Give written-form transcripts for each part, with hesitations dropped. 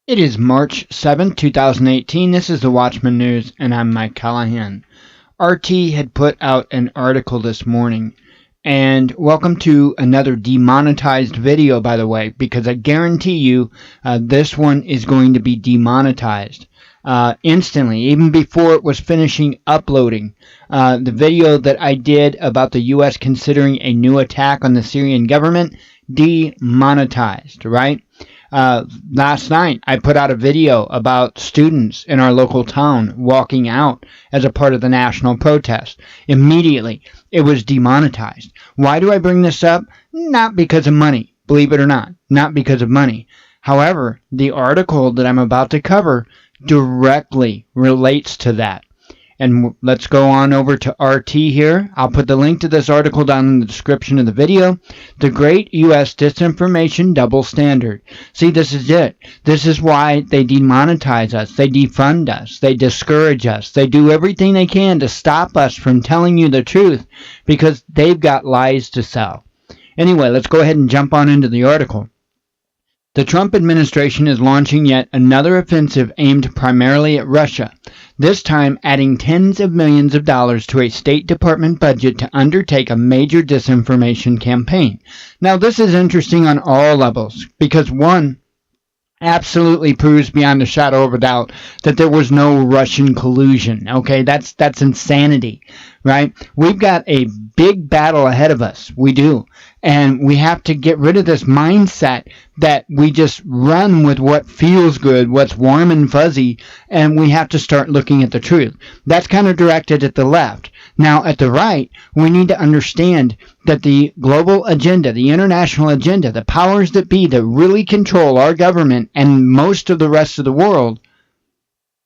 It is March 7th, 2018. This is the Watchman News, and I'm Mike Callahan. RT had put out an article this morning, and welcome to another demonetized video, by the way, because I guarantee you this one is going to be demonetized instantly, even before it was finishing uploading. The video that I did about the U.S. considering a new attack on the Syrian government, demonetized, right? Last night, I put out a video about students in our local town walking out as a part of the national protest. Immediately, it was demonetized. Why do I bring this up? Not because of money, believe it or not. Not because of money. However, the article that I'm about to cover directly relates to that. And let's go on over to RT here. I'll put the link to this article down in the description of the video. The Great U.S. Disinformation Double Standard. See, this is it. This is why they demonetize us. They defund us. They discourage us. They do everything they can to stop us from telling you the truth because they've got lies to sell. Anyway, let's go ahead and jump on into the article. The Trump administration is launching yet another offensive aimed primarily at Russia, this time adding tens of millions of dollars to a State Department budget to undertake a major disinformation campaign. Now, this is interesting on all levels because, one, absolutely proves beyond a shadow of a doubt that there was no Russian collusion. Okay, that's insanity, right? We've got a big battle ahead of us. We do. And we have to get rid of this mindset that we just run with what feels good, what's warm and fuzzy, and we have to start looking at the truth. That's kind of directed at the left. Now, at the right, we need to understand that the global agenda, the international agenda, the powers that be that really control our government and most of the rest of the world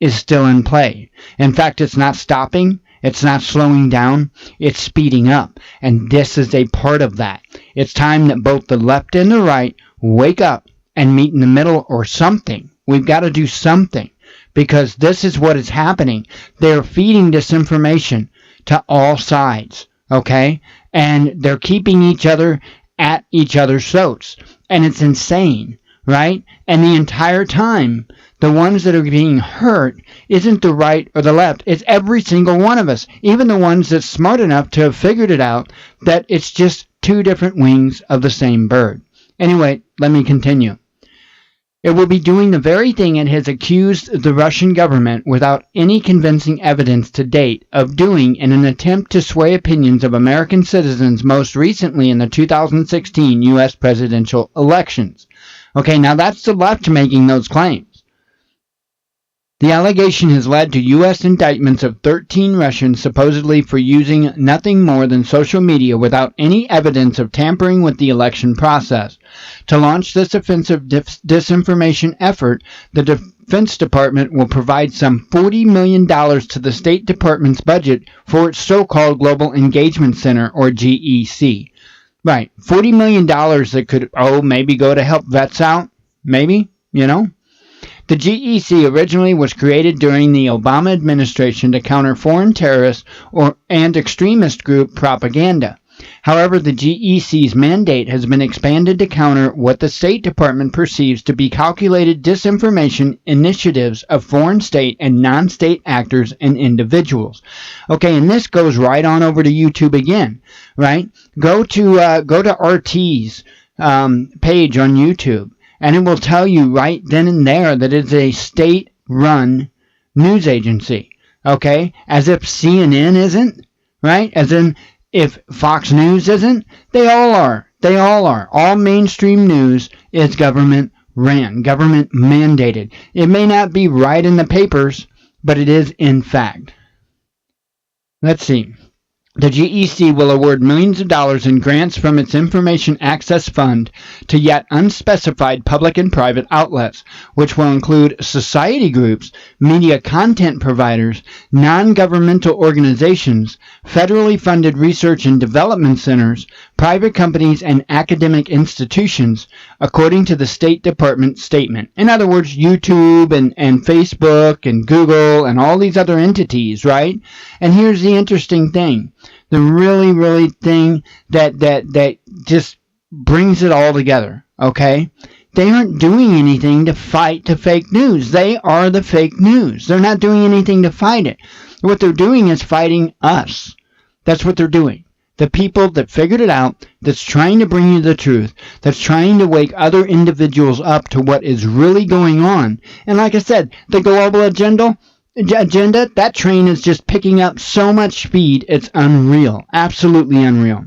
is still in play. In fact, it's not stopping. It's not slowing down, it's speeding up, and this is a part of that. It's time that both the left and the right wake up and meet in the middle or something. We've got to do something because this is what is happening. They're feeding disinformation to all sides, okay? And they're keeping each other at each other's throats, and it's insane, right? And the entire time, the ones that are being hurt isn't the right or the left. It's every single one of us, even the ones that's smart enough to have figured it out that it's just two different wings of the same bird. Anyway, let me continue. It will be doing the very thing it has accused the Russian government without any convincing evidence to date of doing in an attempt to sway opinions of American citizens most recently in the 2016 U.S. presidential elections. Okay, now that's the left making those claims. The allegation has led to U.S. indictments of 13 Russians supposedly for using nothing more than social media without any evidence of tampering with the election process. To launch this offensive disinformation effort, the Defense Department will provide some $40 million to the State Department's budget for its so-called Global Engagement Center, or GEC. Right, $40 million that could, maybe go to help vets out? Maybe, The GEC originally was created during the Obama administration to counter foreign terrorist and extremist group propaganda. However, the GEC's mandate has been expanded to counter what the State Department perceives to be calculated disinformation initiatives of foreign state and non-state actors and individuals. Okay, and this goes right on over to YouTube again, right? Go to RT's page on YouTube. And it will tell you right then and there that it's a state-run news agency, okay? As if CNN isn't, right? As in, if Fox News isn't, they all are. They all are. All mainstream news is government-ran, government-mandated. It may not be right in the papers, but it is in fact. Let's see. The GEC will award millions of dollars in grants from its Information Access Fund to yet unspecified public and private outlets, which will include society groups, media content providers, non-governmental organizations, federally funded research and development centers, private companies, and academic institutions, according to the State Department statement. In other words, YouTube and Facebook and Google and all these other entities, right? And here's the interesting thing. The really thing that just brings it all together, okay? They aren't doing anything to fight the fake news. They are the fake news. They're not doing anything to fight it. What they're doing is fighting us. That's what they're doing. The people that figured it out, that's trying to bring you the truth, that's trying to wake other individuals up to what is really going on. And like I said, the global agenda, that train is just picking up so much speed, it's unreal. Absolutely unreal.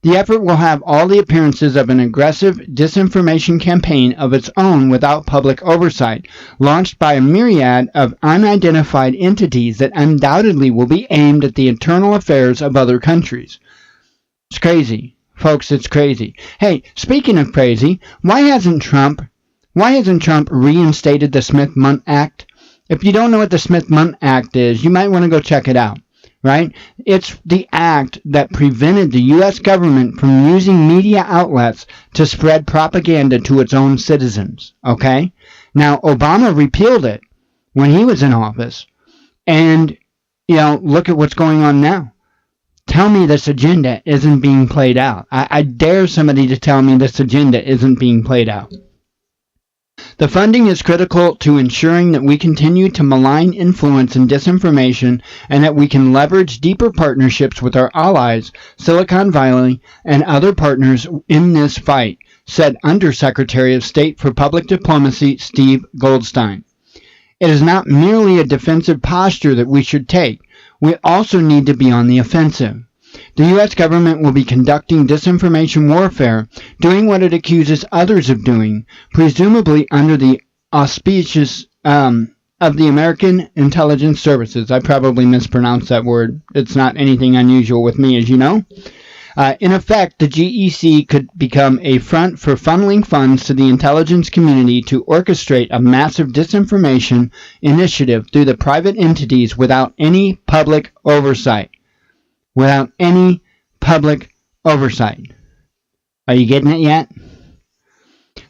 The effort will have all the appearances of an aggressive disinformation campaign of its own without public oversight, launched by a myriad of unidentified entities that undoubtedly will be aimed at the internal affairs of other countries. It's crazy. Folks, it's crazy. Hey, speaking of crazy, why hasn't Trump reinstated the Smith-Mundt Act? If you don't know what the Smith-Mundt Act is, you might want to go check it out. Right? It's the act that prevented the U.S. government from using media outlets to spread propaganda to its own citizens. Okay? Now, Obama repealed it when he was in office. And, look at what's going on now. Tell me this agenda isn't being played out. I dare somebody to tell me this agenda isn't being played out. The funding is critical to ensuring that we continue to malign influence and disinformation, and that we can leverage deeper partnerships with our allies, Silicon Valley, and other partners in this fight, said Undersecretary of State for Public Diplomacy Steve Goldstein. It is not merely a defensive posture that we should take. We also need to be on the offensive. The U.S. government will be conducting disinformation warfare, doing what it accuses others of doing, presumably under the auspices of the American Intelligence Services. I probably mispronounced that word. It's not anything unusual with me, as you know. In effect, the GEC could become a front for funneling funds to the intelligence community to orchestrate a massive disinformation initiative through the private entities without any public oversight. Without any public oversight. Are you getting it yet?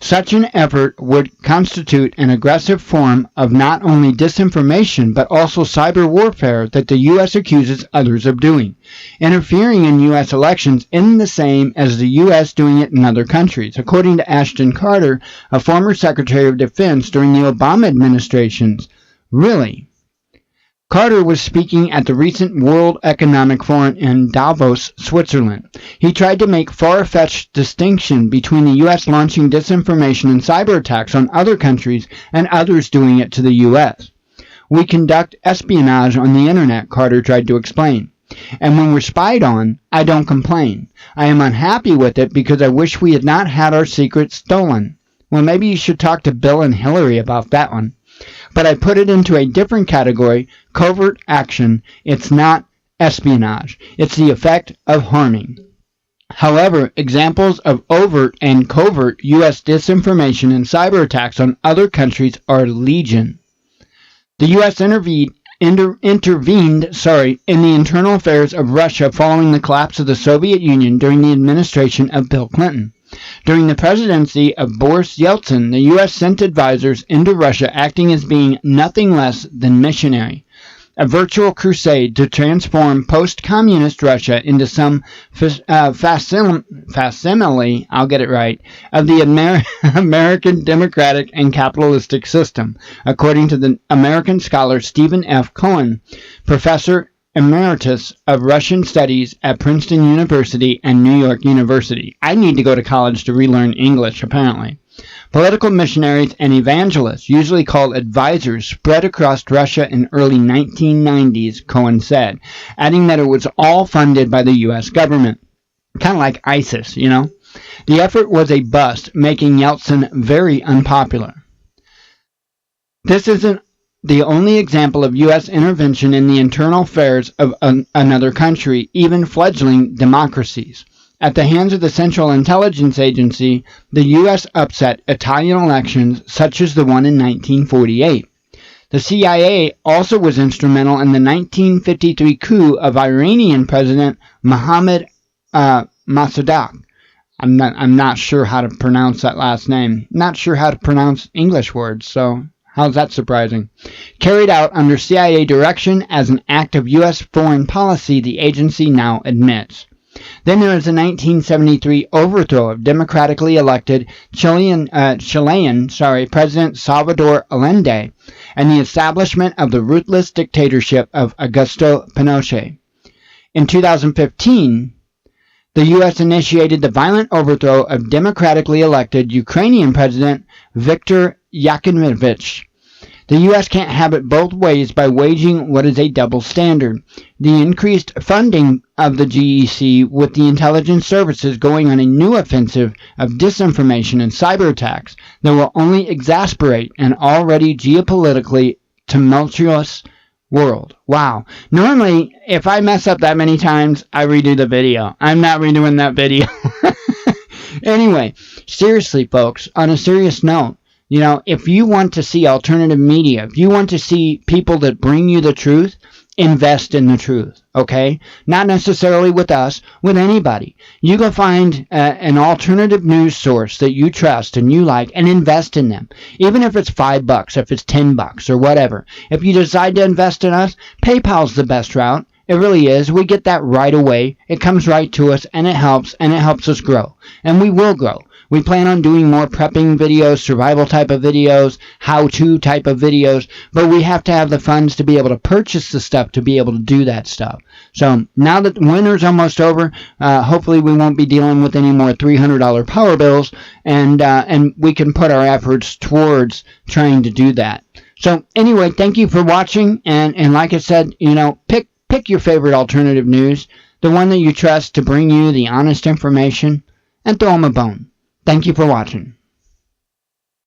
Such an effort would constitute an aggressive form of not only disinformation but also cyber warfare that the U.S. accuses others of doing, interfering in U.S. elections in the same as the U.S. doing it in other countries, according to Ashton Carter, a former Secretary of Defense during the Obama administrations. Really? Carter was speaking at the recent World Economic Forum in Davos, Switzerland. He tried to make far-fetched distinction between the U.S. launching disinformation and cyber attacks on other countries and others doing it to the U.S. We conduct espionage on the Internet, Carter tried to explain. And when we're spied on, I don't complain. I am unhappy with it because I wish we had not had our secrets stolen. Well, maybe you should talk to Bill and Hillary about that one. But I put it into a different category, covert action. It's not espionage. It's the effect of harming. However, examples of overt and covert U.S. disinformation and cyber attacks on other countries are legion. The U.S. intervened in the internal affairs of Russia following the collapse of the Soviet Union during the administration of Bill Clinton. During the presidency of Boris Yeltsin, the U.S. sent advisors into Russia acting as being nothing less than missionary, a virtual crusade to transform post-communist Russia into some facsimile, I'll get it right, of the American democratic and capitalistic system, according to the American scholar Stephen F. Cohen, professor Emeritus of Russian Studies at Princeton University and New York University. I need to go to college to relearn English, apparently. Political missionaries and evangelists, usually called advisors, spread across Russia in early 1990s, Cohen said, adding that it was all funded by the U.S. government. Kind of like ISIS, you know? The effort was a bust, making Yeltsin very unpopular. This isn't the only example of U.S. intervention in the internal affairs of another country, even fledgling democracies. At the hands of the Central Intelligence Agency, the U.S. upset Italian elections such as the one in 1948. The CIA also was instrumental in the 1953 coup of Iranian President Mohammad Mossadegh. I'm not sure how to pronounce that last name. Not sure how to pronounce English words, so how's that surprising? Carried out under CIA direction as an act of U.S. foreign policy, the agency now admits. Then there was the 1973 overthrow of democratically elected Chilean President Salvador Allende and the establishment of the ruthless dictatorship of Augusto Pinochet. In 2015, the U.S. initiated the violent overthrow of democratically elected Ukrainian President Viktor Yanukovych. The U.S. can't have it both ways by waging what is a double standard. The increased funding of the GEC with the intelligence services going on a new offensive of disinformation and cyber attacks that will only exasperate an already geopolitically tumultuous world. Wow. Normally, if I mess up that many times, I redo the video. I'm not redoing that video. Anyway, seriously, folks, on a serious note, if you want to see alternative media, if you want to see people that bring you the truth, invest in the truth, okay? Not necessarily with us, with anybody. You go find an alternative news source that you trust and you like and invest in them. Even if it's $5, if it's $10 or whatever. If you decide to invest in us, PayPal's the best route. It really is. We get that right away. It comes right to us and it helps us grow. And we will grow. We plan on doing more prepping videos, survival type of videos, how-to type of videos, but we have to have the funds to be able to purchase the stuff to be able to do that stuff. So now that winter's almost over, hopefully we won't be dealing with any more $300 power bills, and we can put our efforts towards trying to do that. So anyway, thank you for watching, and like I said, pick your favorite alternative news, the one that you trust to bring you the honest information, and throw them a bone. Thank you for watching.